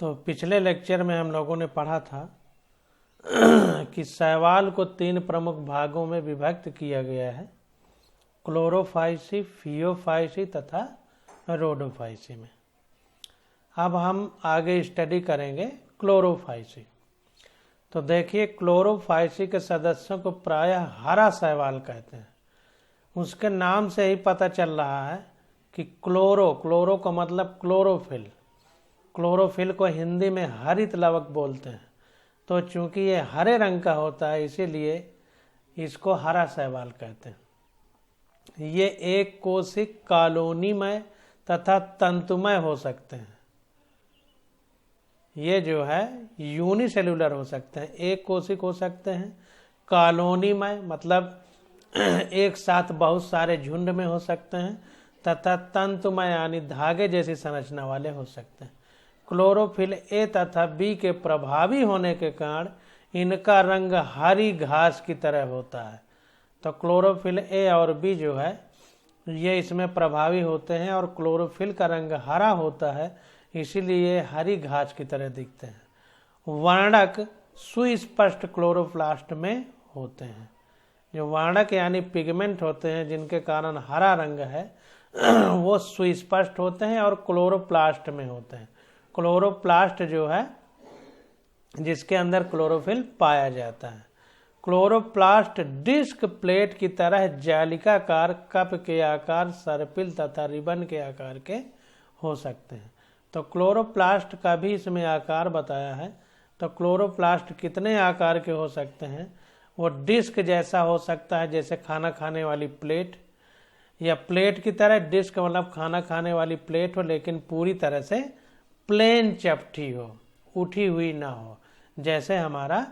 तो पिछले लेक्चर में हम लोगों ने पढ़ा था कि शैवाल को 3 प्रमुख भागों में विभक्त किया गया है, क्लोरोफाइसी, फियोफाइसी तथा रोडोफाइसी में। अब हम आगे स्टडी करेंगे क्लोरोफाइसी। तो देखिए, क्लोरोफाइसी के सदस्यों को प्रायः हरा शैवाल कहते हैं। उसके नाम से ही पता चल रहा है कि क्लोरो का मतलब क्लोरोफिल। क्लोरोफिल को हिंदी में हरित लवक बोलते हैं। तो चूंकि ये हरे रंग का होता है इसीलिए इसको हरा शैवाल कहते हैं। ये एक कोशिक, कॉलोनीमय तथा तंतुमय हो सकते हैं। ये जो है यूनिसेलुलर हो सकते हैं, एक कोशिक हो सकते हैं, कॉलोनीमय मतलब एक साथ बहुत सारे झुंड में हो सकते हैं, तथा तंतुमय यानी धागे जैसी संरचना वाले हो सकते हैं। क्लोरोफिल ए तथा बी के प्रभावी होने के कारण इनका रंग हरी घास की तरह होता है। तो क्लोरोफिल ए और बी जो है ये इसमें प्रभावी होते हैं और क्लोरोफिल का रंग हरा होता है, इसीलिए हरी घास की तरह दिखते हैं। वर्णक सुस्पष्ट क्लोरोप्लास्ट में होते हैं। जो वर्णक यानी पिगमेंट होते हैं जिनके कारण हरा रंग है वो सुस्पष्ट होते हैं और क्लोरोप्लास्ट में होते हैं। क्लोरोप्लास्ट जो है जिसके अंदर क्लोरोफिल पाया जाता है। क्लोरोप्लास्ट डिस्क प्लेट की तरह जालिकाकार, कप के आकार, सर्पिल तथा रिबन के आकार के हो सकते हैं। तो क्लोरोप्लास्ट का भी इसमें आकार बताया है। तो क्लोरोप्लास्ट कितने आकार के हो सकते हैं? वो डिस्क जैसा हो सकता है, जैसे खाना खाने वाली प्लेट, या प्लेट की तरह डिस्क मतलब खाना खाने वाली प्लेट हो लेकिन पूरी तरह से प्लेन चपटी हो, उठी हुई ना हो। जैसे हमारा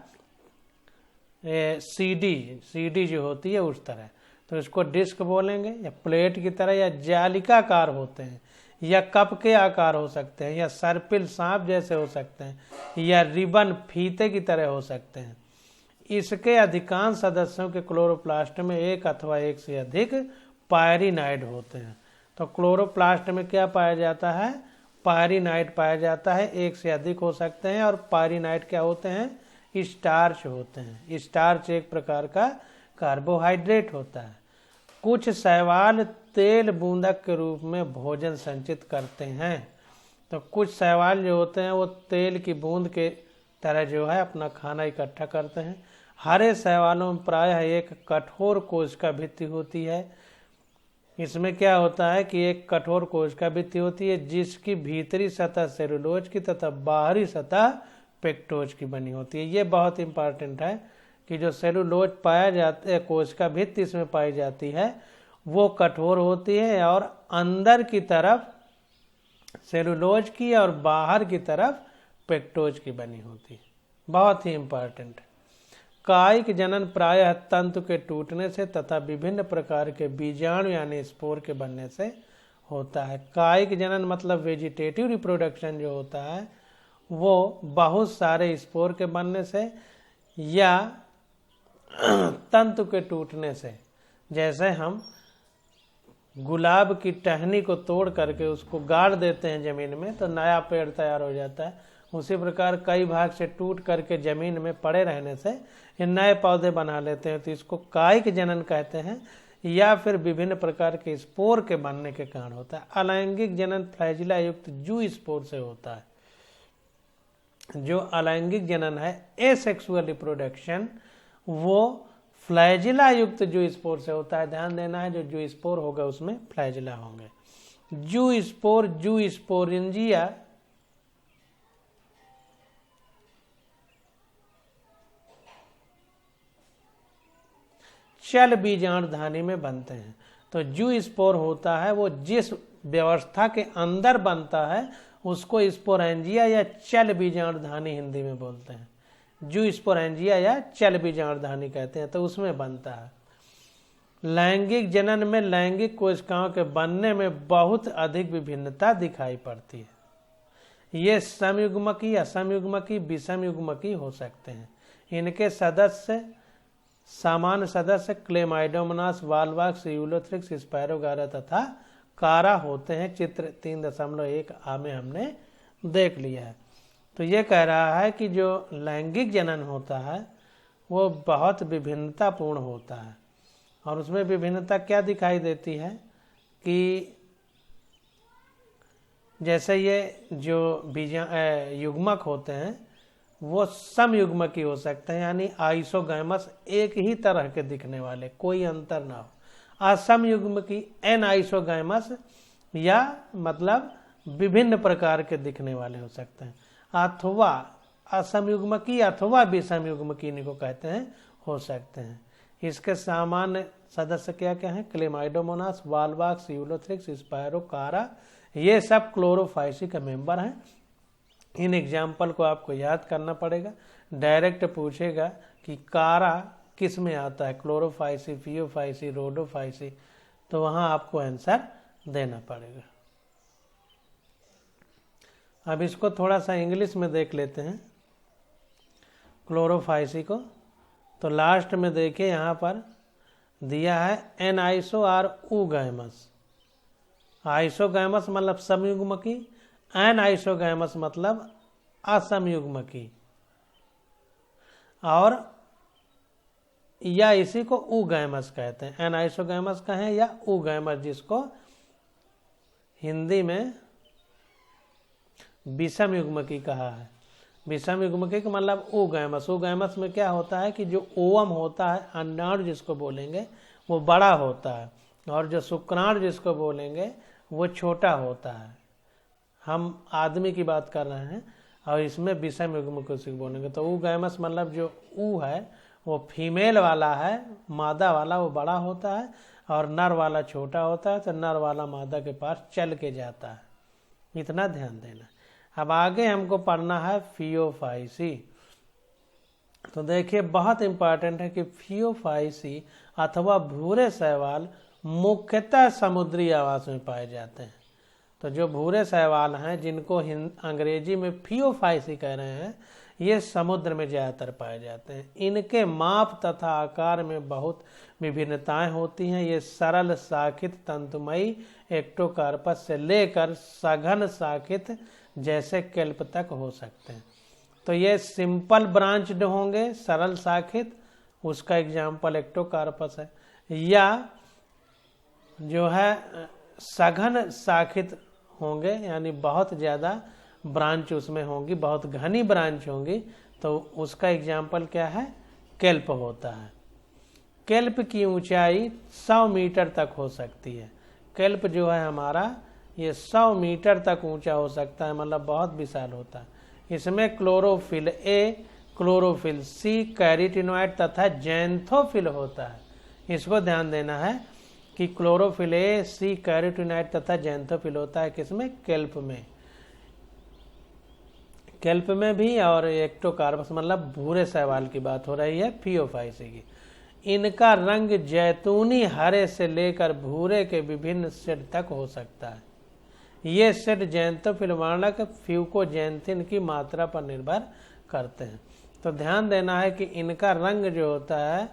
सीडी जो होती है उस तरह, तो इसको डिस्क बोलेंगे। या प्लेट की तरह या जालिकाकार होते हैं, या कप के आकार हो सकते हैं, या सर्पिल सांप जैसे हो सकते हैं, या रिबन फीते की तरह हो सकते हैं। इसके अधिकांश सदस्यों के क्लोरोप्लास्ट में एक अथवा एक से अधिक पायरिनाइड होते हैं। तो क्लोरोप्लास्ट में क्या पाया जाता है? पायरिनाइड पाया जाता है, एक से अधिक हो सकते हैं। और पायरिनाइड क्या होते हैं? स्टार्च होते हैं। स्टार्च एक प्रकार का कार्बोहाइड्रेट होता है। कुछ शैवाल तेल बूंदक के रूप में भोजन संचित करते हैं। तो कुछ शैवाल जो होते हैं वो तेल की बूंद के तरह जो है अपना खाना इकट्ठा करते हैं। हरे शैवालों में प्रायः एक कठोर कोशिका भित्ति होती है। इसमें क्या होता है कि एक कठोर कोशिका भित्ति होती है जिसकी भीतरी सतह सेलुलोज की तथा बाहरी सतह पेक्टोज की बनी होती है। ये बहुत इंपॉर्टेंट है कि जो सेलुलोज पाया जाता है, कोशिका भित्ति इसमें पाई जाती है, वो कठोर होती है और अंदर की तरफ सेलुलोज की और बाहर की तरफ पेक्टोज की बनी होती है। बहुत ही इंपॉर्टेंट। कायिक जनन प्रायः तंतु के टूटने से तथा विभिन्न प्रकार के बीजाणु यानी स्पोर के बनने से होता है। कायिक जनन मतलब वेजिटेटिव रिप्रोडक्शन जो होता है वो बहुत सारे स्पोर के बनने से या तंतु के टूटने से। जैसे हम गुलाब की टहनी को तोड़ करके उसको गाड़ देते हैं जमीन में तो नया पेड़ तैयार हो जाता है, उसी प्रकार कई भाग से टूट करके जमीन में पड़े रहने से ये नए पौधे बना लेते हैं। तो इसको कायिक जनन कहते हैं, या फिर विभिन्न प्रकार के स्पोर के बनने के कारण होता है। अलैंगिक जनन फ्लैजिला युक्त जू स्पोर से होता है। जो अलैंगिक जनन है एसेक्सुअल रिप्रोडक्शन वो फ्लैजिला युक्त जू स्पोर से होता है। ध्यान देना है, जो जू स्पोर होगा उसमें फ्लैजिला होंगे। जू स्पोरेंजिया चल बीजाणु धानी में बनते हैं। तो जू स्पोर होता है वो जिस व्यवस्था के अंदर बनता है उसको स्पोरेंजिया या चल बीजाणु धानी हिंदी में बोलते हैं। जू स्पोरेंजिया या चल बीजाणु धानी कहते हैं, तो उसमें बनता है। लैंगिक जनन में लैंगिक कोशिकाओं के बनने में बहुत अधिक विभिन्नता दिखाई पड़ती है। ये समयुग्मकी, असमयुग्मकी, विषमयुग्मकी हो सकते हैं। इनके सदस्य सामान्य सदस्य क्लेमाइडोमोनास, वाल्वाक्स, यूलोथ्रिक्स, स्पायरोगारा तथा कारा होते हैं। चित्र 3.1 आ में हमने देख लिया है। तो ये कह रहा है कि जो लैंगिक जनन होता है वो बहुत विभिन्नतापूर्ण होता है, और उसमें विभिन्नता क्या दिखाई देती है कि जैसे ये जो युग्मक होते हैं वो समयुग्मकी हो सकते हैं, यानी आइसोगैमस एक ही तरह के दिखने वाले, कोई अंतर ना हो। असमयुग्मकी एन आइसोगैमस, या मतलब विभिन्न प्रकार के दिखने वाले हो सकते हैं, अथवा असमयुग्मकी अथवा विषमयुग्मकी इनको कहते हैं, हो सकते हैं। इसके सामान्य सदस्य क्या क्या हैं? क्लेमाइडोमोनास, वालवाक्स, यूलोथ्रिक्स, स्पायरो, कारा, ये सब क्लोरोफाइसी का मेंबर हैं। इन एग्जाम्पल को आपको याद करना पड़ेगा। डायरेक्ट पूछेगा कि कारा किस में आता है, क्लोरोफाइसी, फियोफाइसी, रोडोफाइसी, तो वहाँ आपको आंसर देना पड़ेगा। अब इसको थोड़ा सा इंग्लिश में देख लेते हैं क्लोरोफाइसी को। तो लास्ट में देखिए यहाँ पर दिया है एन आइसो आर ऊगैमस। आइसोगैमस मतलब समयुग्मकी, एन आइसोगैमस मतलब असमयुग्मकी, और या इसी को ऊगैमस कहते हैं। एन आइसोगैमस कहें या ऊगैमस, जिसको हिंदी में विषम युग्मकी कहा है। विषम युग्मकी का मतलब ऊगैमस। ऊगैमस में क्या होता है कि जो ओवम होता है, अंडाणु जिसको बोलेंगे, वो बड़ा होता है, और जो शुक्राणु जिसको बोलेंगे वो छोटा होता है। हम आदमी की बात कर रहे हैं, और इसमें विषम युग्मकी बोलेंगे। तो ऊगैमस मतलब जो ऊ है वो फीमेल वाला है, मादा वाला वो बड़ा होता है, और नर वाला छोटा होता है। तो नर वाला मादा के पास चल के जाता है, इतना ध्यान देना। अब आगे हमको पढ़ना है फियोफाइसी। तो देखिए बहुत इंपॉर्टेंट है कि फियोफाइसी अथवा भूरे शैवाल मुख्यतः समुद्री आवास में पाए जाते हैं। तो जो भूरे शैवाल हैं, जिनको अंग्रेजी में फियोफाइसी कह रहे हैं, ये समुद्र में ज़्यादातर पाए जाते हैं। इनके माप तथा आकार में बहुत विभिन्नताएं होती हैं। ये सरल शाखित तंतुमयी एक्टोकार्पस से लेकर सघन शाखित जैसे केल्प तक हो सकते हैं। तो ये सिंपल ब्रांच्ड होंगे, सरल शाखित, उसका एग्जाम्पल एक्टोकार्पस है, या जो है सघन शाखित होंगे, यानी बहुत ज़्यादा ब्रांच उसमें होंगी, बहुत घनी ब्रांच होंगी, तो उसका एग्जाम्पल क्या है? केल्प होता है। केल्प की ऊंचाई 100 मीटर तक हो सकती है। केल्प जो है हमारा ये 100 मीटर तक ऊंचा हो सकता है, मतलब बहुत विशाल होता है। इसमें chlorophyll A, chlorophyll C, carotenoid तथा जैंथोफिल होता है। इसको ध्यान देना है कि क्लोरोफिल ए, सी, कैरोटीनॉइड तथा जैंथोफिल होता है किसमें? केल्प में। केल्प में भी, और एक्टोकार्पस मतलब भूरे शैवाल की बात हो रही है, फियोफाइसी की। इनका रंग जैतूनी हरे से लेकर भूरे के विभिन्न शेड तक हो सकता है। ये शेड जैंथोफिल वर्णक फ्यूकोजैंथिन की मात्रा पर निर्भर करते हैं। तो ध्यान देना है कि इनका रंग जो होता है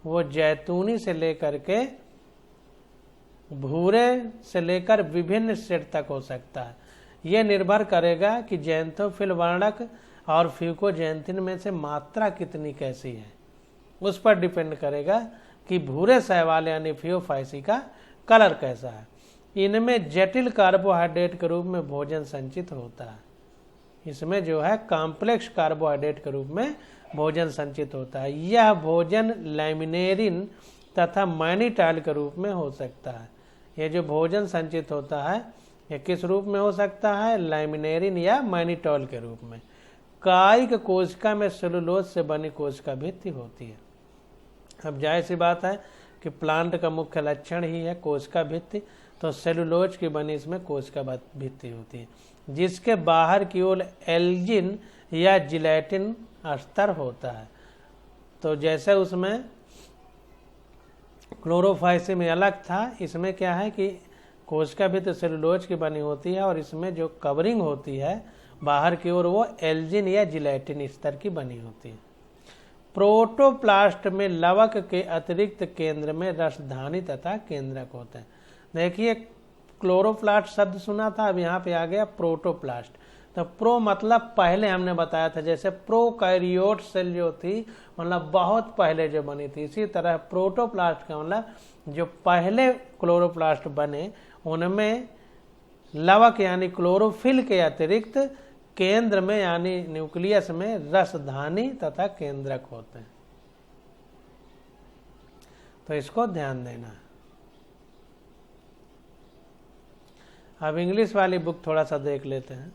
वो जैतूनी से लेकर के भूरे से लेकर विभिन्न शेड तक हो सकता है। ये निर्भर करेगा कि जैंथोफिल वर्णक और फ्यूकोजैंथिन में से मात्रा कितनी कैसी है, उस पर डिपेंड करेगा कि भूरे शैवाल यानी फियोफाइसी का कलर कैसा है। इनमें जटिल कार्बोहाइड्रेट के रूप में भोजन संचित होता है। इसमें जो है कॉम्प्लेक्स कार्बोहाइड्रेट के रूप में भोजन संचित होता है। यह भोजन लैमिनेरिन तथा मैनिटॉल के रूप में हो सकता है। ये जो भोजन संचित होता है ये किस रूप में हो सकता है? लैमिनेरिन या मैनिटॉल के रूप में। कायिक कोशिका में सेलुलोज से बनी कोशिका भित्ति होती है। अब जाहिर सी बात है कि प्लांट का मुख्य लक्षण ही है कोशिका भित्ति, तो सेलुलोज की बनी इसमें कोशिका भित्ति होती है, जिसके बाहर की ओर एल्जिन या जिलेटिन स्तर होता है। तो जैसे उसमें क्लोरोफाइसी में अलग था, इसमें क्या है कि कोशिका भित्ति सेलुलोज की बनी होती है, और इसमें जो कवरिंग होती है बाहर की ओर वो एल्जिन या जिलेटिन स्तर की बनी होती है। प्रोटोप्लास्ट में लवक के अतिरिक्त केंद्र में रसधानी तथा केंद्रक होते हैं। देखिए क्लोरोप्लास्ट शब्द सुना था, अब यहाँ पे आ गया प्रोटोप्लास्ट। तो प्रो मतलब पहले हमने बताया था, जैसे प्रोकैरियोट सेल जो थी मतलब बहुत पहले जो बनी थी, इसी तरह प्रोटोप्लास्ट का मतलब जो पहले क्लोरोप्लास्ट बने उनमें लवक यानी क्लोरोफिल के अतिरिक्त केंद्र में यानी न्यूक्लियस में रसधानी तथा केंद्रक होते हैं। तो इसको ध्यान देना है। अब इंग्लिश वाली बुक थोड़ा सा देख लेते हैं।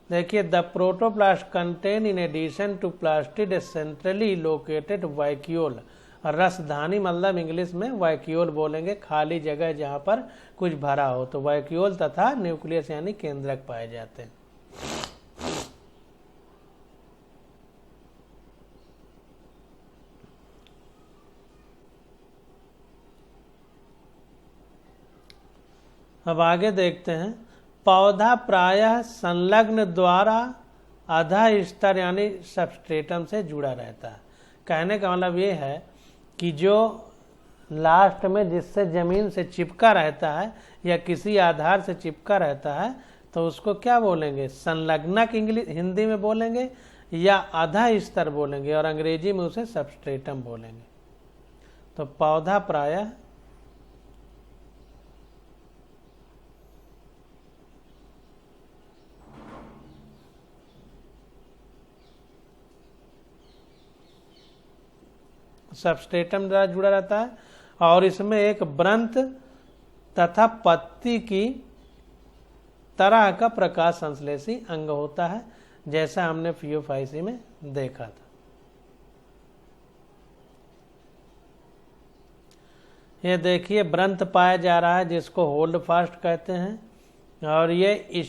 देखिए, the protoplast contain in addition to plastid a centrally located vacuole. रसधानी मतलब इंग्लिश में वैक्यूल बोलेंगे, खाली जगह जहां पर कुछ भरा हो, तो वैक्यूल तथा न्यूक्लियस यानी केंद्रक पाए जाते हैं। अब आगे देखते हैं। पौधा प्रायः संलग्न द्वारा आधा स्तर यानी सबस्ट्रेटम से जुड़ा रहता है। कहने का मतलब ये है कि जो लास्ट में जिससे जमीन से चिपका रहता है या किसी आधार से चिपका रहता है तो उसको क्या बोलेंगे, संलग्नक इंग्लिश हिंदी में बोलेंगे या आधा स्तर बोलेंगे, और अंग्रेजी में उसे सबस्ट्रेटम बोलेंगे। तो पौधा प्रायः सबस्ट्रेटम द्वारा जुड़ा रहता है और इसमें एक वृंत तथा पत्ती की तरह का प्रकाश संश्लेषी अंग होता है, जैसा हमने फियोफाइसी में देखा था। ये देखिए वृंत पाया जा रहा है जिसको होल्ड फास्ट कहते हैं, और ये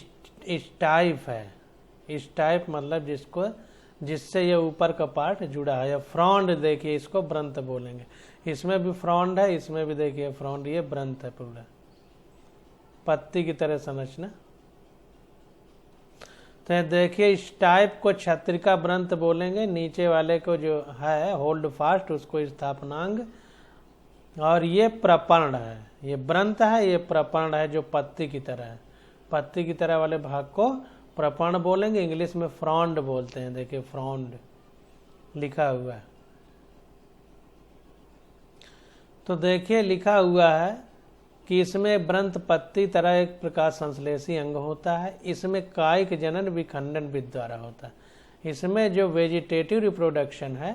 स्टाइप है। स्टाइप मतलब जिससे ये ऊपर का पार्ट जुड़ा है। या फ्रॉन्ड, देखिए इसको वृंत बोलेंगे। इसमें भी फ्रॉन्ड है, इसमें भी देखिए फ्रॉन्ड, ये वृंत है पूरा पत्ती की तरह संरचना। तो देखिए इस टाइप को छत्रिका वृंत बोलेंगे, नीचे वाले को जो है होल्ड फास्ट उसको स्थापनांग, और ये प्रपर्ण है। ये वृंत है, ये प्रपर्ण है जो पत्ती की तरह है। पत्ती की तरह वाले भाग को प्रपर्ण बोलेंगे, इंग्लिश में फ्रॉन्ड बोलते हैं। देखिए फ्रॉन्ड लिखा हुआ है। तो देखिए लिखा हुआ है कि इसमें वृंत पत्ती तरह एक प्रकाश संश्लेषी अंग होता है। इसमें कायिक जनन विखंडन विधि द्वारा होता है। इसमें जो वेजिटेटिव रिप्रोडक्शन है,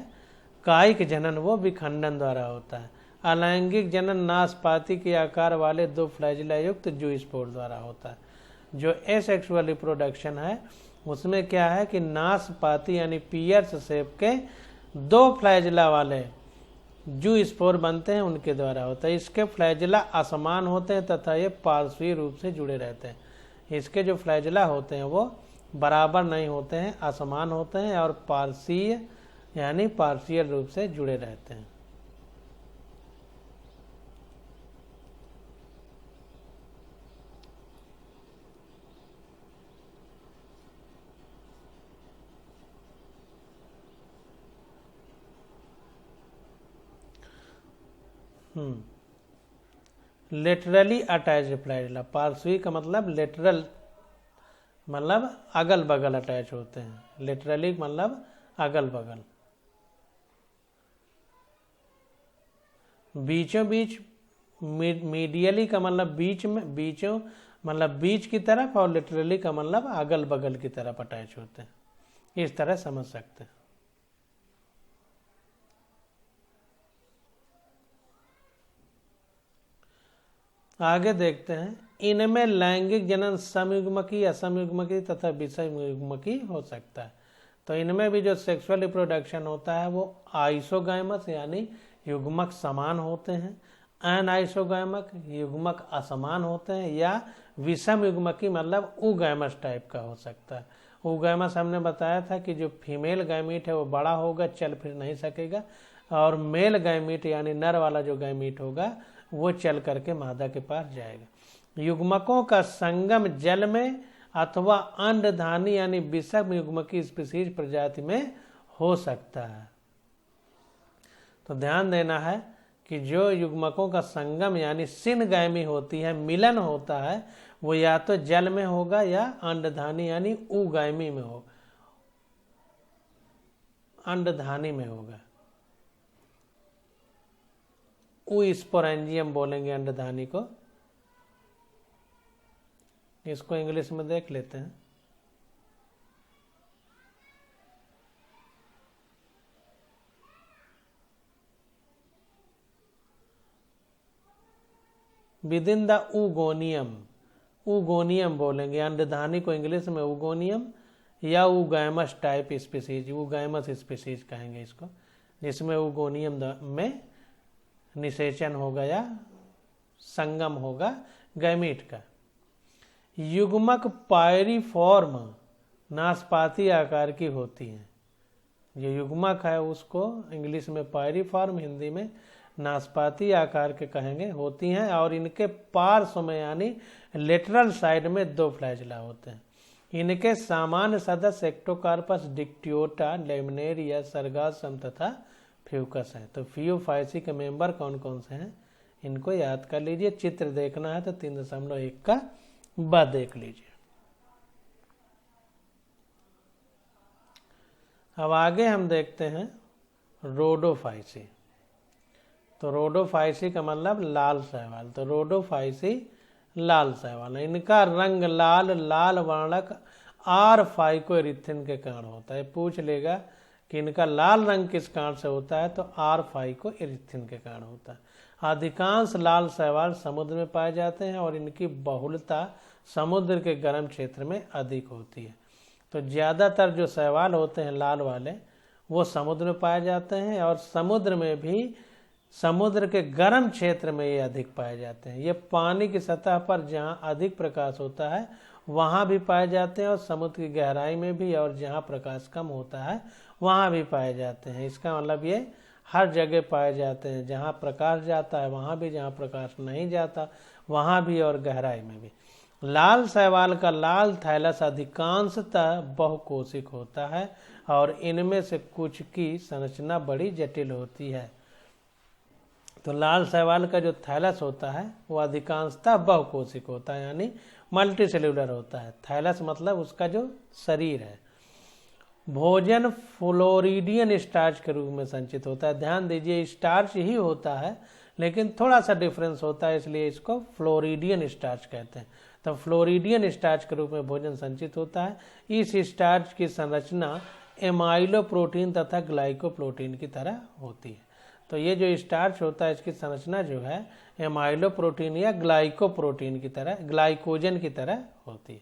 कायिक जनन वो विखंडन द्वारा होता है। अलैंगिक जनन नाशपाती के आकार वाले 2 फ्लैजिला युक्त जूस्पोर द्वारा होता है। जो एसेक्सुअल रिप्रोडक्शन है उसमें क्या है कि नाशपाती यानी पियर्स शेप के 2 फ्लैजिला वाले जूस्पोर बनते हैं, उनके द्वारा होता है। इसके फ्लैजिला असमान होते हैं तथा ये पार्श्वीय रूप से जुड़े रहते हैं। इसके जो फ्लैजिला होते हैं वो बराबर नहीं होते हैं, असमान होते हैं और पार्श्वीय यानी पार्शियल रूप से जुड़े रहते हैं। लेटरली अटैच फ्लैजिला, पार्श्वी का मतलब लेटरल मतलब अगल बगल अटैच होते हैं। लेटरली मतलब अगल बगल। बीचों बीच, मीडियली का मतलब बीच में, बीचों मतलब बीच की तरफ, और लेटरली का मतलब अगल बगल की तरफ अटैच होते हैं। इस तरह समझ सकते हैं। आगे देखते हैं। इनमें लैंगिक जनन समयुग्मकी, असमयुग्मकी तथा विषमयुग्मकी हो सकता है। तो इनमें भी जो सेक्सुअल रिप्रोडक्शन होता है वो आइसोगैमस यानी युग्मक समान होते हैं, अनआइसोगैमक युग्मक असमान होते हैं, या विषम युग्मकी मतलब उगैमस टाइप का हो सकता है। उगैमस हमने बताया था कि जो फीमेल गैमीट है वो बड़ा होगा, चल फिर नहीं सकेगा, और मेल गैमीट यानी नर वाला जो गैमीट होगा वो चल करके मादा के पास जाएगा। युग्मकों का संगम जल में अथवा अंडधानी यानी विषम युग्मकी स्पीशीज प्रजाति में हो सकता है। तो ध्यान देना है कि जो युग्मकों का संगम यानी सिनगैमी होती है, मिलन होता है, वो या तो जल में होगा या अंडधानी यानी उगैमी में होगा, अंडधानी में होगा। स्पोरेंजियम बोलेंगे अंडधानी को। इसको इंग्लिश में देख लेते हैं। विदिन द उगोनियम, उगोनियम बोलेंगे अंडधानी को इंग्लिश में उगोनियम या उगैमस टाइप स्पीसीज, उगैमस स्पीसीज कहेंगे इसको, जिसमें उगोनियम में निषेचन होगा या संगम होगा गैमीट का। युग्मक पायरीफॉर्म नाशपाती आकार की होती है। जो युग्मक है उसको इंग्लिश में पायरीफॉर्म, हिंदी में नाशपाती आकार के कहेंगे, होती हैं और इनके पार्श्व में यानी लेटरल साइड में 2 फ्लैजिला होते हैं। इनके सामान्य सदस्य एक्टोकार्पस, डिक्टियोटा, लेमिनेरिया, सर्गासम तथा फ्यूकस है। तो फियोफाइसी के मेंबर कौन कौन से हैं इनको याद कर लीजिए। चित्र देखना है तो 3.1 का ब देख लीजिए। अब आगे हम देखते हैं रोडोफाइसी। तो रोडोफाइसी का मतलब लाल शैवाल। तो रोडोफाइसी लाल शैवाल, इनका रंग लाल, लाल वर्णक आर फाइकोएरिथ्रिन के कारण होता है। पूछ लेगा कि इनका लाल रंग किस कारण से होता है, तो आर फाइकोएरिथ्रिन के कारण होता है। अधिकांश लाल शैवाल समुद्र में पाए जाते हैं और इनकी बहुलता समुद्र के गर्म क्षेत्र में अधिक होती है। तो ज़्यादातर जो शैवाल होते हैं लाल वाले वो समुद्र में पाए जाते हैं और समुद्र में भी समुद्र के गर्म क्षेत्र में ये अधिक पाए जाते हैं। ये पानी की सतह पर जहाँ अधिक प्रकाश होता है वहाँ भी पाए जाते हैं और समुद्र की गहराई में भी, और जहाँ प्रकाश कम होता है वहाँ भी पाए जाते हैं। इसका मतलब ये हर जगह पाए जाते हैं, जहाँ प्रकाश जाता है वहाँ भी, जहाँ प्रकाश नहीं जाता वहाँ भी, और गहराई में भी। लाल शैवाल का लाल थैलस अधिकांशतः बहुकोशिक होता है और इनमें से कुछ की संरचना बड़ी जटिल होती है। तो लाल शैवाल का जो थैलस होता है वो अधिकांशतः बहुकोशिक होता है यानी मल्टी सेल्यूलर होता है। थैलस मतलब उसका जो शरीर है। भोजन फ्लोरिडियन स्टार्च के रूप में संचित होता है। ध्यान दीजिए स्टार्च ही होता है लेकिन थोड़ा सा डिफरेंस होता है, इसलिए इसको फ्लोरिडियन स्टार्च कहते हैं। तो फ्लोरिडियन स्टार्च के रूप में भोजन संचित होता है। इस स्टार्च की संरचना एमाइलो प्रोटीन तथा ग्लाइकोप्रोटीन की तरह होती है। तो ये जो स्टार्च होता है इसकी संरचना जो है एमाइलो प्रोटीन या ग्लाइकोप्रोटीन की तरह, ग्लाइकोजन की तरह होती है।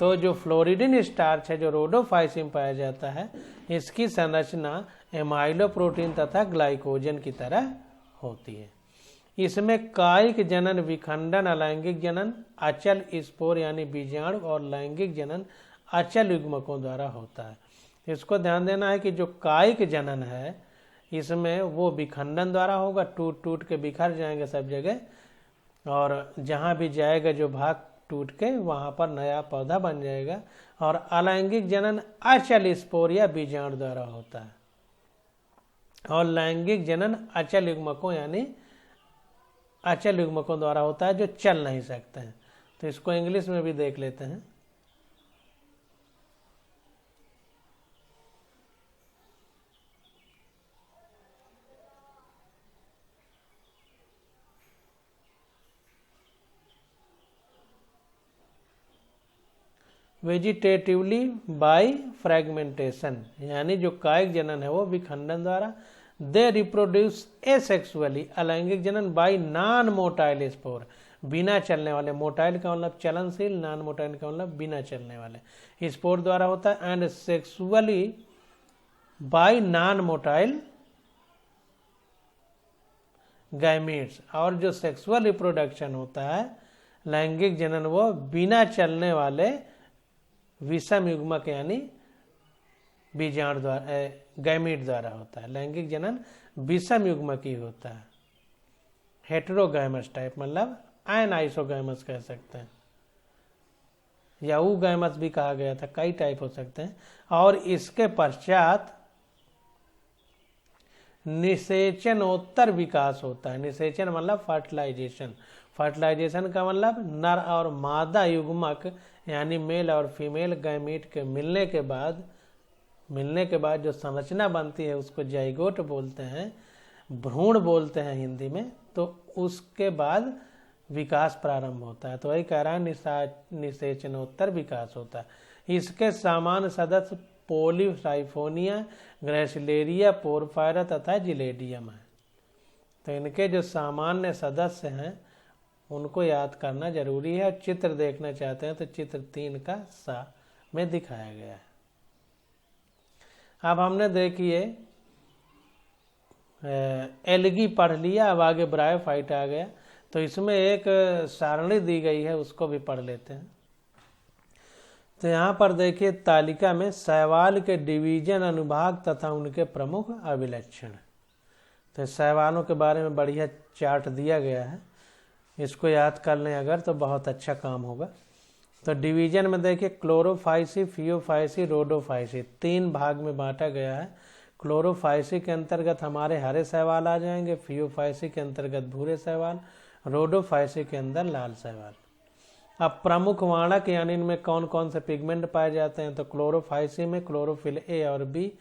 तो जो फ्लोरिडियन स्टार्च है जो रोडोफाइसी में पाया जाता है, इसकी संरचना एमाइलो प्रोटीन तथा ग्लाइकोजन की तरह होती है। इसमें कायिक जनन, विखंडन, अलैंगिक जनन अचल स्पोर यानी बीजाणु और लैंगिक जनन अचल युग्मकों द्वारा होता है। इसको ध्यान देना है कि जो कायिक जनन है इसमें वो विखंडन द्वारा होगा, टूट टूट के बिखर जाएंगे सब जगह, और जहाँ भी जाएगा जो भाग टूट के वहाँ पर नया पौधा बन जाएगा। और अलैंगिक जनन अचल स्पोर या बीजाणु द्वारा होता है और लैंगिक जनन अचल युग्मकों यानी अचल युग्मकों द्वारा होता है जो चल नहीं सकते हैं। तो इसको इंग्लिश में भी देख लेते हैं। वेजिटेटिवली बाय फ्रेगमेंटेशन यानी जो कायिक जनन है वो विखंडन द्वारा। दे रिप्रोड्यूस एसेक्सुअली अलैंगिक जनन बाय नॉन मोटाइल स्पोर, बिना चलने वाले, मोटाइल का मतलब चलनशील, नॉन मोटाइल का मतलब बिना चलने वाले, स्पोर द्वारा होता है। And sexually bye non motile gametes, और जो सेक्सुअल रिप्रोडक्शन होता है लैंगिक जनन वो बिना चलने वाले विषम युग्मक यानी बीजाणु द्वारा, गैमीट द्वारा होता है। लैंगिक जनन विषम युग्मक ही होता है, हेटेरोगैमस टाइप, मतलब एनाइसोगैमस कह सकते हैं या उगैमस भी कहा गया था, कई टाइप हो सकते हैं। और इसके पश्चात निषेचनोत्तर विकास होता है। निषेचन मतलब फर्टिलाइजेशन। फर्टिलाइजेशन का मतलब नर और मादा युग्मक यानी मेल और फीमेल गैमीट के मिलने के बाद जो संरचना बनती है उसको जाइगोट बोलते हैं, भ्रूण बोलते हैं हिंदी में। तो उसके बाद विकास प्रारंभ होता है। तो वही कह रहा है निषेचनोत्तर विकास होता है। इसके सामान्य सदस्य पोलीसाइफोनिया, ग्रेसिलेरिया, पोरफायरा तथा जिलेडियम है। तो इनके जो सामान्य सदस्य हैं उनको याद करना जरूरी है। चित्र देखना चाहते हैं तो चित्र 3 का सा में दिखाया गया है। अब हमने देखिए एल्गी पढ़ लिया, अब आगे ब्रायोफाइट आ गया। तो इसमें एक सारणी दी गई है, उसको भी पढ़ लेते हैं। तो यहाँ पर देखिए तालिका में शैवाल के डिवीजन, अनुभाग तथा उनके प्रमुख अभिलक्षण। तो शैवालों के बारे में बढ़िया चार्ट दिया गया है, इसको याद कर लें अगर तो बहुत अच्छा काम होगा। तो डिवीजन में देखिए क्लोरोफाइसी, फियोफाइसी, रोडोफाइसी 3 भाग में बांटा गया है। क्लोरोफाइसी के अंतर्गत हमारे हरे शैवाल आ जाएंगे, फियोफाइसी के अंतर्गत भूरे शैवाल, रोडोफाइसी के अंदर लाल शैवाल। अब प्रमुख वाणक यानी इनमें कौन कौन से पिगमेंट पाए जाते हैं? तो क्लोरोफाइसी में क्लोरोफिल ए और बी,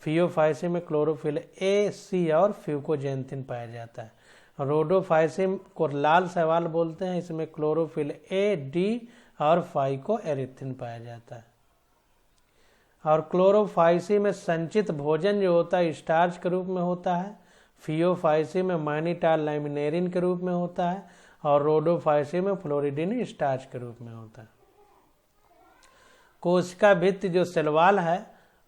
फियोफाइसी में क्लोरोफिल ए, सी और फ्यूकोजेंथिन पाया जाता है। रोडोफाइसी को लाल शैवाल बोलते हैं, इसमें क्लोरोफिल ए, डी और फाइको एरिथिन पाया जाता है। और क्लोरोफाइसी में संचित भोजन जो होता है स्टार्च के रूप में होता है, फियोफाइसी में मैनिटाल लैमिनेरिन के रूप में होता है और रोडोफाइसी में फ्लोरिडिन स्टार्च के रूप में होता है। कोशिका भित्ति जो सेलवाल है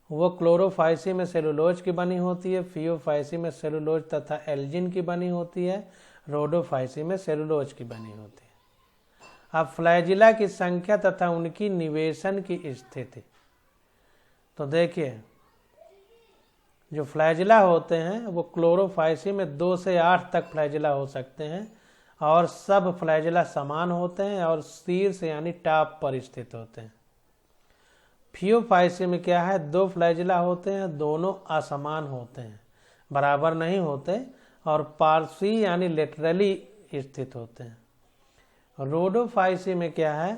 वो क्लोरोफाइसी में सेलुलोज की बनी होती है, फियोफाइसी में सेलुलोज तथा एल्जिन की बनी होती है, रोडोफाइसी में सेलुलोज की बनी होती है। अब फ्लैजिला की संख्या तथा उनकी निवेशन की स्थिति। तो देखिए जो फ्लैजिला होते हैं वो क्लोरोफाइसी में 2 से 8 तक फ्लैजिला हो सकते हैं और सब फ्लैजिला समान होते हैं और शीर्ष यानी टॉप पर स्थित होते हैं। फियोफाइसी में क्या है, 2 फ्लैजिला होते हैं, दोनों असमान होते हैं, बराबर नहीं होते और पार्श्वी यानी लेटरली स्थित होते हैं। रोडोफाइसी में क्या है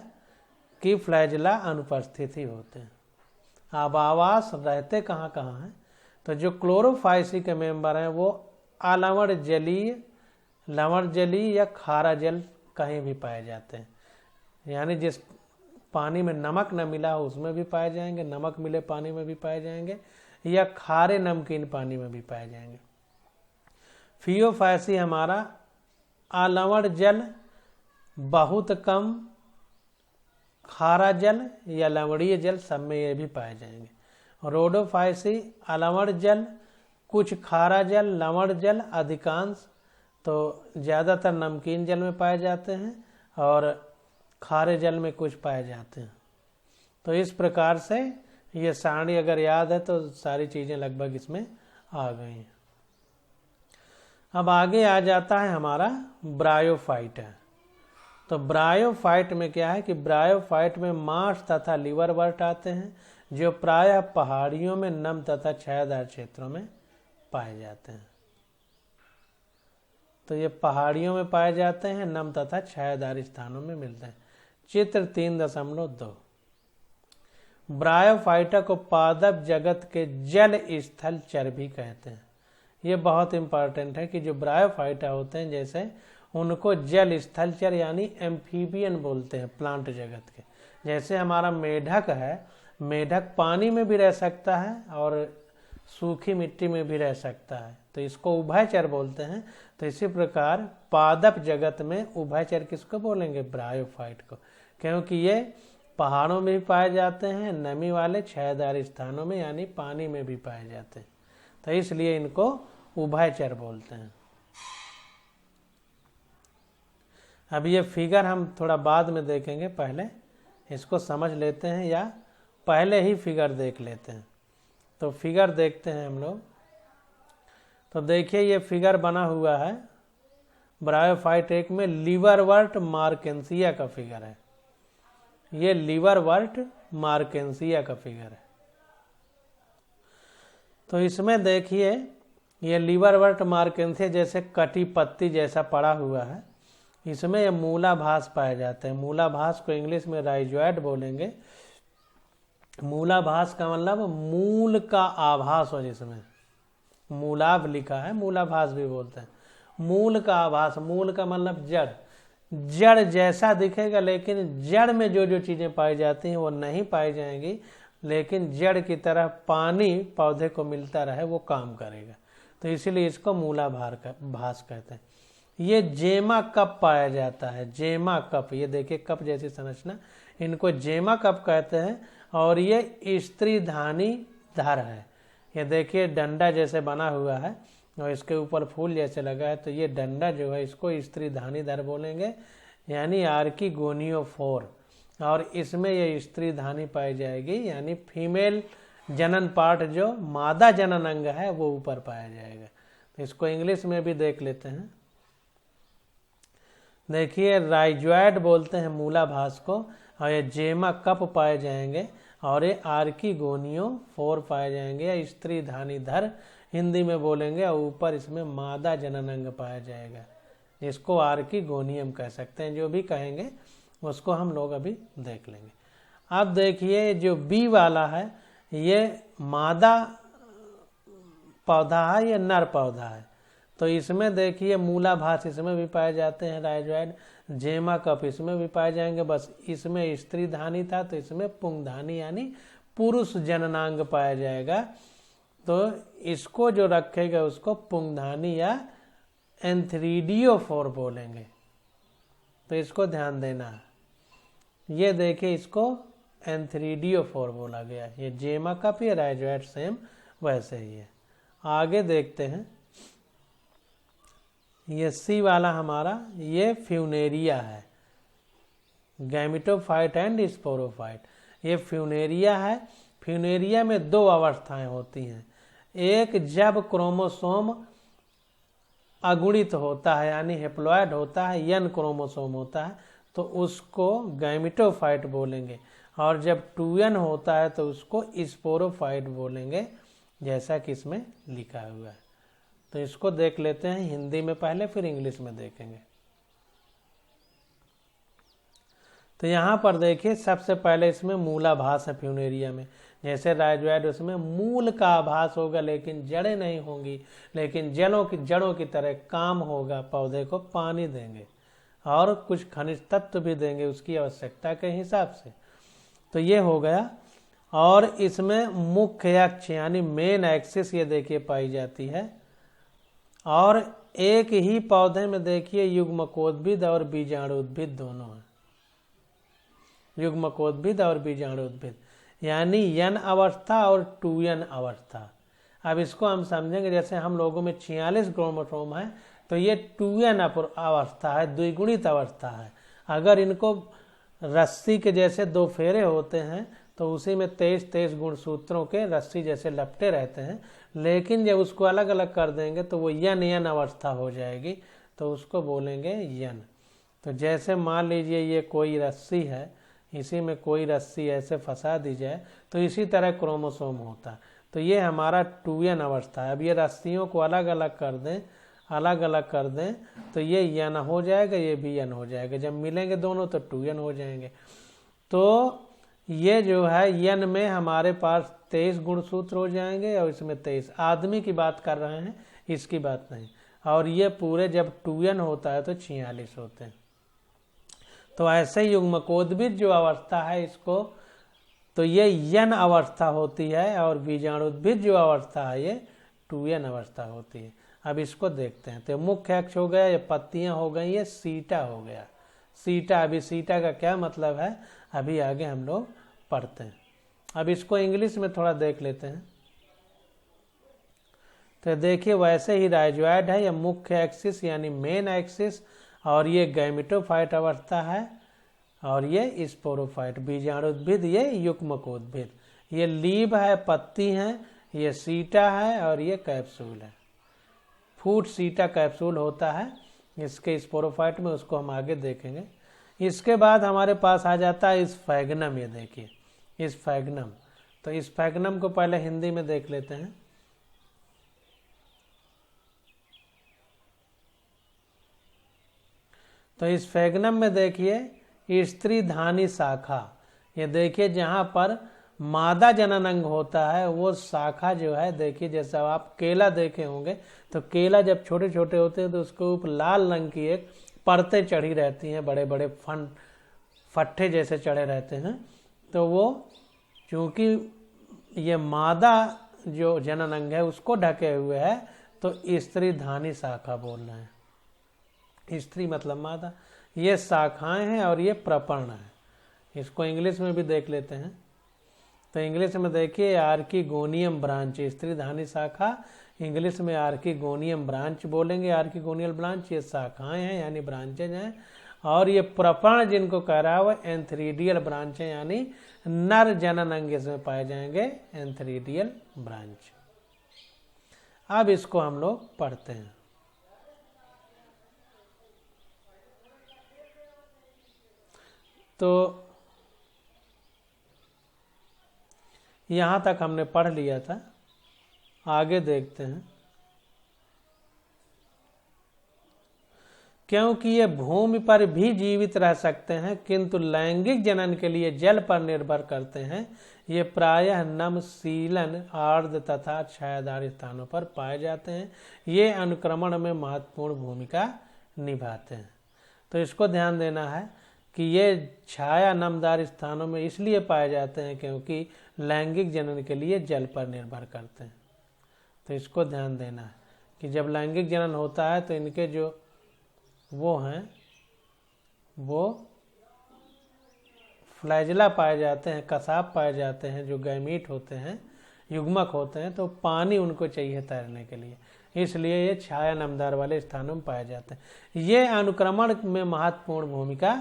कि फ्लैजिला अनुपस्थित ही होते हैं। अब आवास रहते कहाँ कहाँ हैं? तो जो क्लोरोफाइसी के मेंबर हैं वो अलवण जलीय, लवण जलीय या खारा जल कहीं भी पाए जाते हैं, यानी जिस पानी में नमक न मिला हो उसमें भी पाए जाएंगे, नमक मिले पानी में भी पाए जाएंगे या खारे नमकीन पानी में भी पाए जाएंगे। फियोफाइसी हमारा अलवण जल, बहुत कम खारा जल या लवणीय जल सब में ये भी पाए जाएंगे। रोडोफाइसी अलवण जल, कुछ खारा जल, लवण जल, अधिकांश तो ज़्यादातर नमकीन जल में पाए जाते हैं और खारे जल में कुछ पाए जाते हैं। तो इस प्रकार से ये सारणी अगर याद है तो सारी चीज़ें लगभग इसमें आ गई हैं। अब आगे आ जाता है हमारा ब्रायोफाइट है। तो ब्रायोफाइट में क्या है कि ब्रायोफाइट में मांस तथा लीवर वर्ट आते हैं जो प्रायः पहाड़ियों में नम तथा छायादार क्षेत्रों में पाए जाते हैं। तो ये पहाड़ियों में पाए जाते हैं, नम तथा छायादार स्थानों में मिलते हैं। चित्र 3.2। ब्रायोफाइटा को पादप जगत के जल स्थल चर भी कहते हैं। ये बहुत इंपॉर्टेंट है कि जो ब्रायोफाइटा होते हैं जैसे उनको जल स्थल चर यानी एम्फीबियन बोलते हैं प्लांट जगत के। जैसे हमारा मेढक है, मेढक पानी में भी रह सकता है और सूखी मिट्टी में भी रह सकता है, तो इसको उभयचर बोलते हैं। तो इसी प्रकार पादप जगत में उभयचर किसको बोलेंगे? ब्रायोफाइट को, क्योंकि ये पहाड़ों में भी पाए जाते हैं, नमी वाले छायादार स्थानों में यानी पानी में भी पाए जाते हैं, तो इसलिए इनको उभयचर बोलते हैं। अब ये फिगर हम थोड़ा बाद में देखेंगे, पहले इसको समझ लेते हैं या पहले ही फिगर देख लेते हैं। तो फिगर देखते हैं हम लोग। तो देखिए ये फिगर बना हुआ है ब्रायोफाइट 1 में लीवरवर्ट मार्केंसिया का फिगर है। ये लीवरवर्ट मार्केंसिया का फिगर है। तो इसमें देखिए ये लीवरवर्ट मार्केंथिया जैसे कटी पत्ती जैसा पड़ा हुआ है, इसमें ये मूलाभास पाए जाते हैं। मूलाभास को इंग्लिश में राइजोइड बोलेंगे। मूलाभास का मतलब मूल का आभास हो, जिसमें मूलाभ लिखा है, मूलाभास भी बोलते हैं। मूल का आभास, मूल का मतलब जड़, जड़ जैसा दिखेगा, लेकिन जड़ में जो जो चीजें पाई जाती हैं वो नहीं पाई जाएंगी, लेकिन जड़ की तरह पानी पौधे को मिलता रहे वो काम करेगा, तो इसीलिए इसको मूलाभास कहते हैं। ये जेमा कप पाया जाता है, जेमा कप, ये देखिए कप जैसी संरचना, इनको जेमा कप कहते हैं। और ये स्त्रीधानी धर है, ये देखिए डंडा जैसे बना हुआ है और इसके ऊपर फूल जैसे लगा है, तो ये डंडा जो है इसको स्त्रीधानी धर बोलेंगे, यानी आर्किगोनियोफोर। और इसमें ये स्त्रीधानी पाई जाएगी, यानी फीमेल जनन पार्ट जो मादा जनन अंग है वो ऊपर पाया जाएगा। तो इसको इंग्लिश में भी देख लेते हैं। देखिए राइजोइड बोलते हैं मूलाभास को, और ये जेमा कप पाए जाएंगे, और ये आर्किगोनियोफोर पाए जाएंगे, या स्त्रीधानी धर हिंदी में बोलेंगे, और ऊपर इसमें मादा जनन अंग पाया जाएगा, इसको आर्किगोनियम कह सकते हैं। जो भी कहेंगे उसको हम लोग अभी देख लेंगे। अब देखिए जो बी वाला है, ये मादा पौधा है, ये नर पौधा है, तो इसमें देखिए मूलाभास इसमें भी पाए जाते हैं राइजोइड, जेमा कप इसमें भी पाए जाएंगे, बस इसमें स्त्रीधानी था तो इसमें पुंगधानी यानी पुरुष जननांग पाया जाएगा, तो इसको जो रखेगा उसको पुंगधानी या एंथ्रीडियोफोर बोलेंगे, तो इसको ध्यान देना है। ये देखिए इसको एंथ्रीडियोफोर बोला गया, ये जेमा कप, ये राइजोइड सेम वैसे ही है। आगे देखते हैं, ये सी वाला हमारा, ये फ्यूनेरिया है, गैमिटोफाइट एंड स्पोरोफाइट। ये फ्यूनेरिया है। फ्यूनेरिया में दो अवस्थाएं होती हैं, एक जब क्रोमोसोम अगुणित होता है यानी हेप्लॉइड होता है, यन क्रोमोसोम होता है, तो उसको गैमिटोफाइट बोलेंगे, और जब 2n होता है तो उसको स्पोरोफाइट बोलेंगे, जैसा कि इसमें लिखा हुआ है। तो इसको देख लेते हैं हिंदी में पहले, फिर इंग्लिश में देखेंगे। तो यहाँ पर देखिए सबसे पहले इसमें मूलाभास है फ्यूनेरिया में, जैसे राइजोइड उसमें मूल का आभास होगा लेकिन जड़ें नहीं होंगी, लेकिन जड़ों की तरह काम होगा, पौधे को पानी देंगे और कुछ खनिज तत्व भी देंगे उसकी आवश्यकता के हिसाब से। तो ये हो गया। और इसमें मुख्य अक्ष यानी मेन एक्सिस ये देखिए पाई जाती है, और एक ही पौधे में देखिए युग्मकोद्भिद और बीजाणुद्भिद दोनों है, युग्मकोद्भिद और बीजाणुद्भिद, यानी यन अवस्था और 2n अवस्था। अब इसको हम समझेंगे, जैसे हम लोगों में 46 क्रोमोसोम है, तो ये 2n अवस्था है, द्विगुणित अवस्था है। अगर इनको रस्सी के जैसे दो फेरे होते हैं तो उसी में 23 गुणसूत्रों के रस्सी जैसे लपटे रहते हैं, लेकिन जब उसको अलग अलग कर देंगे तो वो यन अवस्था हो जाएगी, तो उसको बोलेंगे यन। तो जैसे मान लीजिए ये कोई रस्सी है, इसी में कोई रस्सी ऐसे फंसा दी जाए तो इसी तरह क्रोमोसोम होता, तो ये हमारा 2n अवस्था है। अब ये रस्सियों को अलग अलग कर दें तो ये यन हो जाएगा, ये भी यन हो जाएगा, जब मिलेंगे दोनों तो 2n हो जाएंगे। तो ये जो है यन में हमारे पास 23 गुणसूत्र हो जाएंगे, और इसमें 23, आदमी की बात कर रहे हैं, इसकी बात नहीं। और ये पूरे जब 2n होता है तो 46 होते हैं। तो ऐसे युग्मकोद्भिद जो अवस्था है इसको, तो ये यन अवस्था होती है, और बीजाणुद्भिद जो अवस्था है ये 2n अवस्था होती है। अब इसको देखते हैं। तो मुख्य अक्ष हो गया, ये पत्तियां हो गई, ये सीटा हो गया, सीटा। अभी सीटा का क्या मतलब है अभी आगे हम लोग पढ़ते हैं। अब इसको इंग्लिश में थोड़ा देख लेते हैं। तो देखिए वैसे ही राइजोइड है, ये मुख्य एक्सिस यानी मेन एक्सिस, और ये गैमिटोफाइट अवस्था है, और ये स्पोरोफाइट बीजाणुद्भिद, ये युग्मकोद्भिद। ये लीब है, पत्ती है, ये सीटा है, और ये कैप्सूल है। फूट सीटा कैप्सूल होता है इसके स्पोरोफाइट में, उसको हम आगे देखेंगे। इसके बाद हमारे पास आ जाता है स्फैग्नम। ये देखिए स्फैग्नम, तो स्फैग्नम को पहले हिंदी में देख लेते हैं। तो इस फेगनम में देखिए स्त्री धानी शाखा, ये देखिए जहाँ पर मादा जनन अंग होता है वो शाखा जो है, देखिए जैसे आप केला देखे होंगे तो केला जब छोटे छोटे होते हैं तो उसके ऊपर लाल रंग की एक परतें चढ़ी रहती हैं, बड़े बड़े फट्ठे जैसे चढ़े रहते हैं। तो वो चूंकि ये मादा जो जनन अंग है उसको ढके हुए है तो स्त्री धानी शाखा बोल रहे हैं। स्त्री मतलब मादा, ये शाखाएं हैं और ये प्रपर्ण है। इसको इंग्लिश में भी देख लेते हैं। तो इंग्लिश में देखिए आर्किगोनियम ब्रांच, स्त्री धानी शाखा, इंग्लिश में आर्किगोनियम ब्रांच बोलेंगे। आर्किगोनियल ब्रांच ये शाखाएं हैं यानी ब्रांचेज हैं, और ये प्रपर्ण जिनको कह रहा है वो एंथ्रीडियल ब्रांच है यानी नर जनन अंग इसमें पाए जाएंगे, एंथ्रीडियल ब्रांच। अब इसको हम लोग पढ़ते हैं। तो यहां तक हमने पढ़ लिया था, आगे देखते हैं। क्योंकि ये भूमि पर भी जीवित रह सकते हैं किंतु लैंगिक जनन के लिए जल पर निर्भर करते हैं। ये प्रायः नम, सीलन, आर्द्र तथा छायादार स्थानों पर पाए जाते हैं। ये अनुक्रमण में महत्वपूर्ण भूमिका निभाते हैं। तो इसको ध्यान देना है कि ये छाया नमदार स्थानों में इसलिए पाए जाते हैं क्योंकि लैंगिक जनन के लिए जल पर निर्भर करते हैं। तो इसको ध्यान देना है कि जब लैंगिक जनन होता है तो इनके जो वो हैं वो फ्लैजला पाए जाते हैं, कसाब पाए जाते हैं, जो गैमीट होते हैं, युग्मक होते हैं, तो पानी उनको चाहिए तैरने के लिए, इसलिए ये छाया नमदार वाले स्थानों में पाए जाते हैं। ये अनुक्रमण में महत्वपूर्ण भूमिका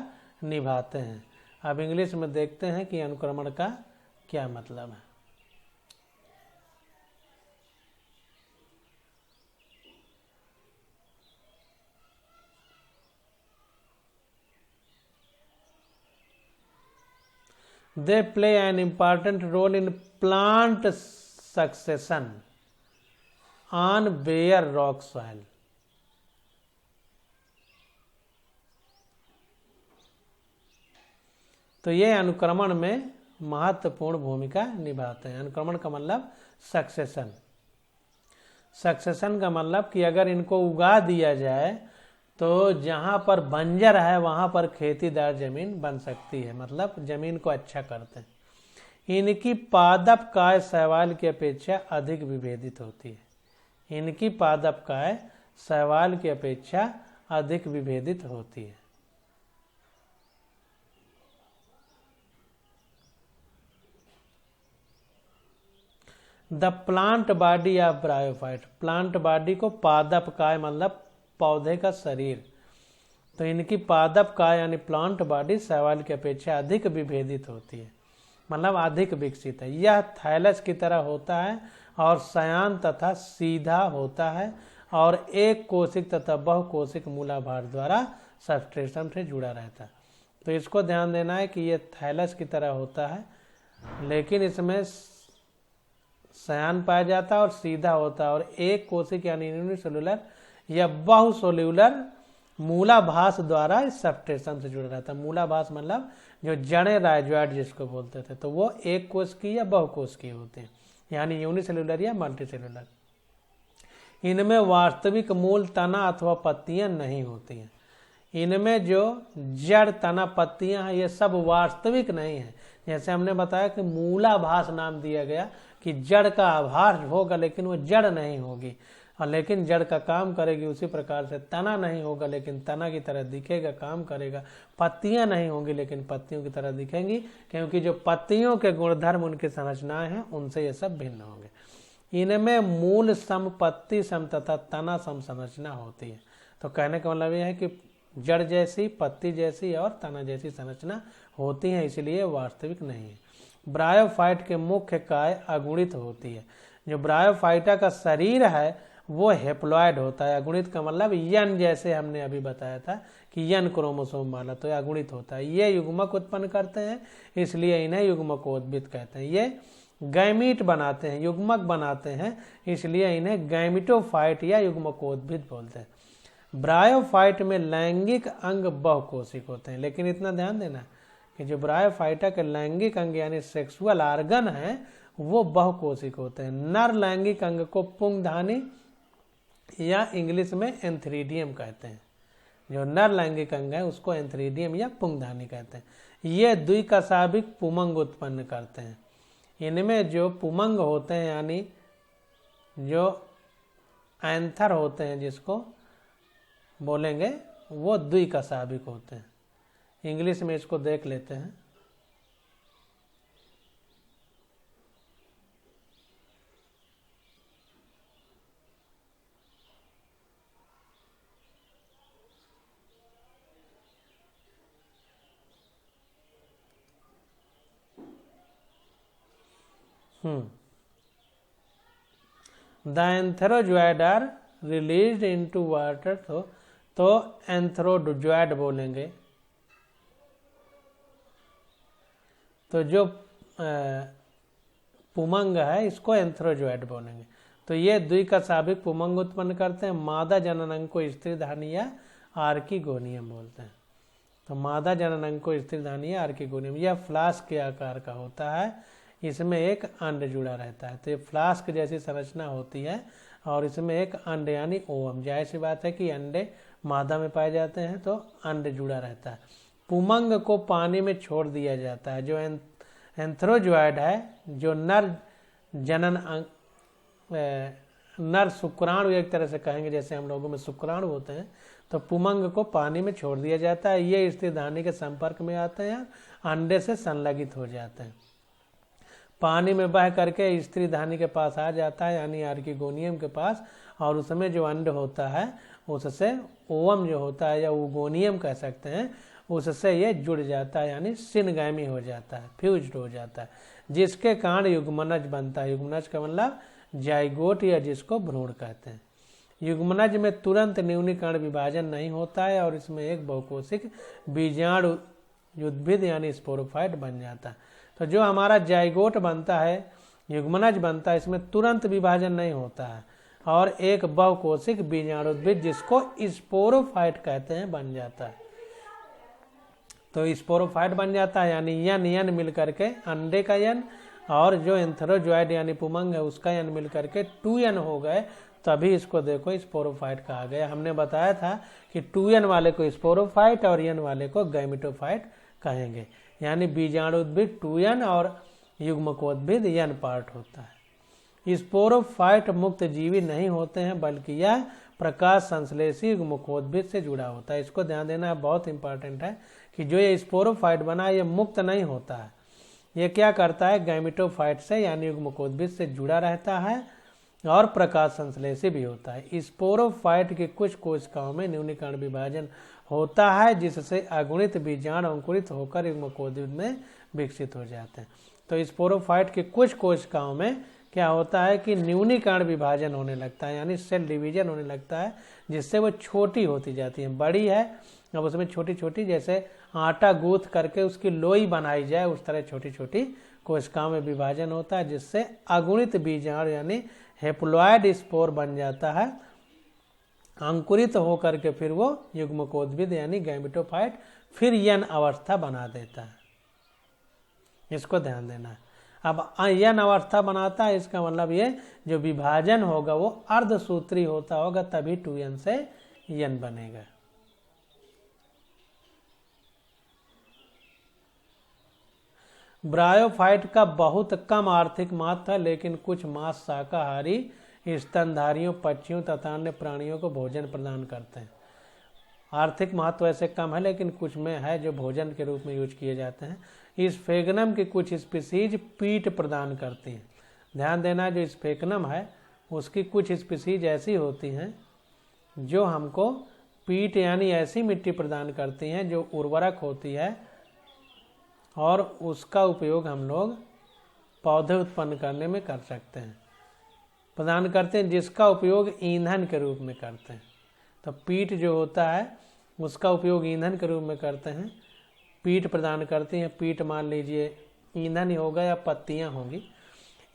निभाते हैं। अब इंग्लिश में देखते हैं कि अनुक्रमण का क्या मतलब है। They play an important role in plant succession on bare rock soil. तो ये अनुक्रमण में महत्वपूर्ण भूमिका निभाते हैं। अनुक्रमण का मतलब सक्सेशन। सक्सेशन का मतलब कि अगर इनको उगा दिया जाए तो जहाँ पर बंजर है वहाँ पर खेतीदार जमीन बन सकती है, मतलब जमीन को अच्छा करते हैं। इनकी पादप काय शैवाल की अपेक्षा अधिक विभेदित होती है। इनकी पादप काय शैवाल की अपेक्षा अधिक विभेदित होती है। The plant body of bryophyte, plant body को पादप काय मतलब पौधे का शरीर, तो इनकी पादप काय यानी प्लांट बॉडी शैवाल की अपेक्षा अधिक विभेदित होती है, मतलब अधिक विकसित है। यह थैलस की तरह होता है और सयान तथा सीधा होता है और एक कोशिक तथा बहुकोशिक मूलाधार द्वारा सबस्ट्रेटम से जुड़ा रहता है। तो इसको ध्यान देना है कि ये थैलस की तरह होता है लेकिन इसमें सयान पाया जाता है और सीधा होता है और एक कोशिक यानी यूनिसेलुलर या बहुसेलुलर मूलाभास द्वारा इस सबस्ट्रेटम से जुड़ा रहता है। मूलाभास मतलब जो जड़ें राइजोइड जिसको बोलते थे, तो वो एक कोश की या बहुकोश की होते हैं, यानी यूनिसेलुलर या मल्टीसेलुलर। इनमें वास्तविक मूल, तना अथवा पत्तियां नहीं होती हैं। इनमें जो जड़, तना, पत्तियां हैं ये सब वास्तविक नहीं है। जैसे हमने बताया कि मूलाभास नाम दिया गया कि जड़ का आभास होगा लेकिन वो जड़ नहीं होगी, और लेकिन जड़ का काम करेगी। उसी प्रकार से तना नहीं होगा लेकिन तना की तरह दिखेगा, काम करेगा। पत्तियां नहीं होंगी लेकिन पत्तियों की तरह दिखेंगी, क्योंकि जो पत्तियों के गुणधर्म, उनकी संरचनाएं हैं, उनसे ये सब भिन्न होंगे। इनमें मूल सम, पत्ती सम तथा तना सम संरचना होती है। तो कहने का मतलब यह है कि जड़ जैसी, पत्ती जैसी और तना जैसी संरचना होती है, इसलिए वास्तविक नहीं है। ब्रायोफाइट के मुख्य काय अगुणित होती है। जो ब्रायोफाइटा का शरीर है वो हेप्लॉइड होता है। अगुणित का मतलब यन, जैसे हमने अभी बताया था कि यन क्रोमोसोम वाला, तो अगुणित होता है। ये युग्मक उत्पन्न करते हैं, इसलिए इन्हें युग्मकोद्भिद कहते हैं। ये गैमीट बनाते हैं, युग्मक बनाते हैं, इसलिए इन्हें गैमिटोफाइट या युग्मकोद्भिद बोलते हैं। ब्रायोफाइट में लैंगिक अंग बहुकोशिक होते हैं, लेकिन इतना ध्यान देना कि जो ब्रायोफाइटा के लैंगिक अंग यानी सेक्सुअल आर्गन है वो बहुकोशिक होते हैं। नर लैंगिक अंग को पुंगधानी या इंग्लिश में एंथ्रीडियम कहते हैं। जो नर लैंगिक अंग है उसको एंथ्रीडियम या पुंगधानी कहते हैं। ये द्विकशाभिक पुमंग उत्पन्न करते हैं। इनमें जो पुमंग होते हैं यानी जो एंथर होते हैं जिसको बोलेंगे वो द्विकशाभिक होते हैं। इंग्लिश में इसको देख लेते हैं। The antherozoid are released into water, तो एंथेरोजॉइड बोलेंगे। तो जो पुमंग है इसको एंथेरोजॉइड बोलेंगे। तो ये द्विकशाभिक पुमंग उत्पन्न करते हैं। मादा जननांग को स्त्रीधानी या आर्किगोनियम बोलते हैं। तो मादा जननांग को स्त्रीधानी या आर्किगोनियम, यह फ्लास्क के आकार का होता है। इसमें एक अंड जुड़ा रहता है। तो ये फ्लास्क जैसी संरचना होती है और इसमें एक अंड यानी ओवम, जाहिर सी बात है कि अंडे मादा में पाए जाते हैं तो अंड जुड़ा रहता है। पुमंग को पानी में छोड़ दिया जाता है। जो एंथेरोजॉइड है, जो नर जनन नर शुक्राणु एक तरह से कहेंगे, जैसे हम लोगों में शुक्राणु होते हैं, तो पुमंग को पानी में छोड़ दिया जाता है। ये स्त्रीधानी के संपर्क में आते हैं, अंडे से संलगित हो जाते हैं, पानी में बह करके स्त्रीधानी के पास आ जाता है यानी आर्किगोनियम के पास, और उसमें जो अंड होता है उससे ओवम जो होता है या ओगोनियम कह सकते हैं, उससे ये जुड़ जाता है यानी सिनगैमी हो जाता है, फ्यूज्ड हो जाता है, जिसके कारण युग्मनज बनता है। युग्मनज का मतलब जाइगोट या जिसको भ्रूण कहते हैं। युग्मनज में तुरंत न्यूनीकरण विभाजन नहीं होता है और इसमें एक बहुकोशिक बीजाणु उद्भिद यानी स्पोरोफाइट बन जाता है। तो जो हमारा जाइगोट बनता है, युग्मनज बनता है, इसमें तुरंत विभाजन नहीं होता है और एक बहुकोशिक बीजाणुद्भिद जिसको स्पोरोफाइट कहते हैं बन जाता है। तो स्पोरोफाइट बन जाता है यानी यन यन मिल करके अंडे का यन और जो एंथेरोजॉइड यानी पुमंग है उसका यन मिल करके 2n हो गए, तभी इसको देखो स्पोरोफाइट कहा गया। हमने बताया था कि 2n वाले को स्पोरोफाइट और n वाले को गैमेटोफाइट कहेंगे, यानी बीजाणुद्भिद 2n और युग्मकोद्भिद n पार्ट होता है। स्पोरोफाइट मुक्त जीवी नहीं होते हैं बल्कि यह प्रकाश संश्लेषी युग्मकोद्भिद से जुड़ा होता है। इसको ध्यान देना है, बहुत इंपॉर्टेंट है कि जो ये स्पोरोफाइट बना है ये मुक्त नहीं होता है। ये क्या करता है, गैमेटोफाइट से यानी युग्मकोद्भिद से जुड़ा रहता है और प्रकाश संश्लेषी भी होता है। स्पोरोफाइट की कुछ कोशिकाओं में न्यूनीकरण विभाजन होता है जिससे अगुणित बीजाणु अंकुरित होकर युग्मकोद्भिद में विकसित हो जाते हैं। तो स्पोरोफाइट की कुछ कोशिकाओं में क्या होता है कि न्यूनीकरण विभाजन होने लगता है यानी सेल डिवीजन होने लगता है, जिससे वो छोटी होती जाती है। बड़ी है अब उसमें छोटी छोटी, जैसे आटा गूंथ करके उसकी लोई बनाई जाए उस तरह छोटी छोटी कोशिकाओं में विभाजन होता है, जिससे अगुणित बीजाणु यानी हेप्लॉयड स्पोर बन जाता है। अंकुरित होकर के फिर वो युग्मकोद्भिद यानी गैमेटोफाइट फिर यन अवस्था बना देता है। इसको ध्यान देना है। अब यन अवस्था बनाता है, इसका मतलब ये जो विभाजन होगा वो अर्धसूत्री होता होगा, तभी 2n से यन बनेगा। ब्रायोफाइट का बहुत कम आर्थिक महत्व है, लेकिन कुछ मांस शाकाहारी स्तनधारियों, पक्षियों तथा अन्य प्राणियों को भोजन प्रदान करते हैं। आर्थिक महत्व ऐसे कम है लेकिन कुछ में है जो भोजन के रूप में यूज किए जाते हैं। इस फेगनम की कुछ स्पीसीज पीट प्रदान करती हैं। ध्यान देना, जो स्फेगनम है उसकी कुछ स्पीसीज ऐसी होती हैं जो हमको पीट यानी ऐसी मिट्टी प्रदान करती हैं जो उर्वरक होती है और उसका उपयोग हम लोग पौधे उत्पन्न करने में कर सकते हैं, प्रदान करते हैं, जिसका उपयोग ईंधन के रूप में करते हैं। तो पीट जो होता है उसका उपयोग ईंधन के रूप में करते हैं, पीट प्रदान करती हैं। पीट मान लीजिए ईंधन ही होगा या पत्तियां होंगी।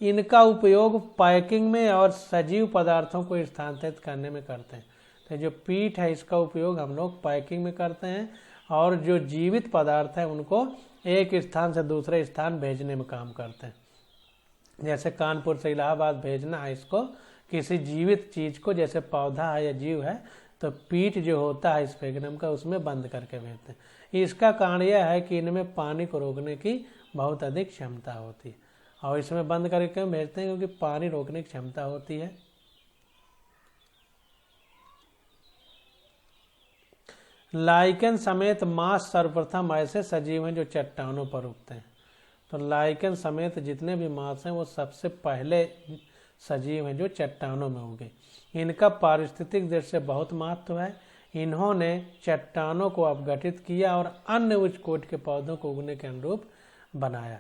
इनका उपयोग पैकिंग में और सजीव पदार्थों को स्थानांतरित करने में करते हैं। तो जो पीट है इसका उपयोग हम लोग पैकिंग में करते हैं, और जो जीवित पदार्थ है उनको एक स्थान से दूसरे स्थान भेजने में काम करते हैं। जैसे कानपुर से इलाहाबाद भेजना है इसको, किसी जीवित चीज को, जैसे पौधा है या जीव है, तो पीठ जो होता है स्फेग्नम का उसमें बंद करके भेजते हैं। इसका कारण यह है कि इनमें पानी को रोकने की बहुत अधिक क्षमता होती है। और इसमें बंद करके क्यों भेजते हैं? क्योंकि पानी रोकने की क्षमता होती है। लाइकेन समेत मांस सर्वप्रथम ऐसे सजीव हैं जो चट्टानों पर उगते हैं। तो लाइकेन समेत जितने भी मांस हैं वो सबसे पहले सजीव हैं जो चट्टानों में उगे। इनका पारिस्थितिक दृष्टि से बहुत महत्व है। इन्होंने चट्टानों को अपघटित किया और अन्य उच्च कोटि के पौधों को उगने के अनुरूप बनाया।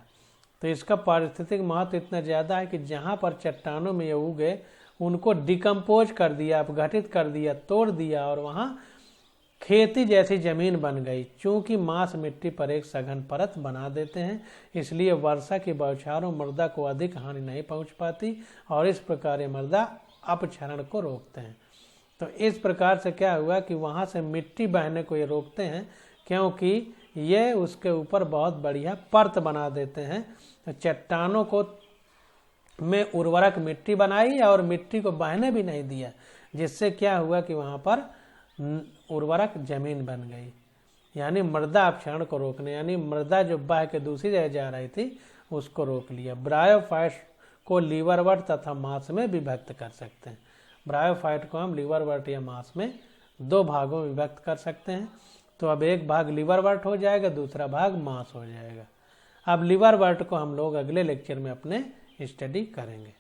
तो इसका पारिस्थितिक महत्व इतना ज़्यादा है कि जहाँ पर चट्टानों में ये उगे उनको डिकम्पोज कर दिया, अपघटित कर दिया, तोड़ दिया, और वहाँ खेती जैसी जमीन बन गई। चूंकि मांस मिट्टी पर एक सघन परत बना देते हैं, इसलिए वर्षा की बौछारों मृदा को अधिक हानि नहीं पहुंच पाती, और इस प्रकार ये मृदा अपक्षरण को रोकते हैं। तो इस प्रकार से क्या हुआ कि वहां से मिट्टी बहने को ये रोकते हैं, क्योंकि ये उसके ऊपर बहुत बढ़िया परत बना देते हैं। तो चट्टानों को में उर्वरक मिट्टी बनाई और मिट्टी को बहने भी नहीं दिया, जिससे क्या हुआ कि वहां पर उर्वरक जमीन बन गई। यानी मृदा अपक्षरण को रोकने, यानी मृदा जो बह के दूसरी जगह जा रही थी उसको रोक लिया। ब्रायोफाइट को लीवरवर्ट तथा मांस में विभक्त कर सकते हैं। ब्रायोफाइट को हम लीवरवर्ट या मांस में दो भागों में विभक्त कर सकते हैं। तो अब एक भाग लीवरवर्ट हो जाएगा, दूसरा भाग मांस हो जाएगा। अब लीवरवर्ट को हम लोग अगले लेक्चर में अपने स्टडी करेंगे।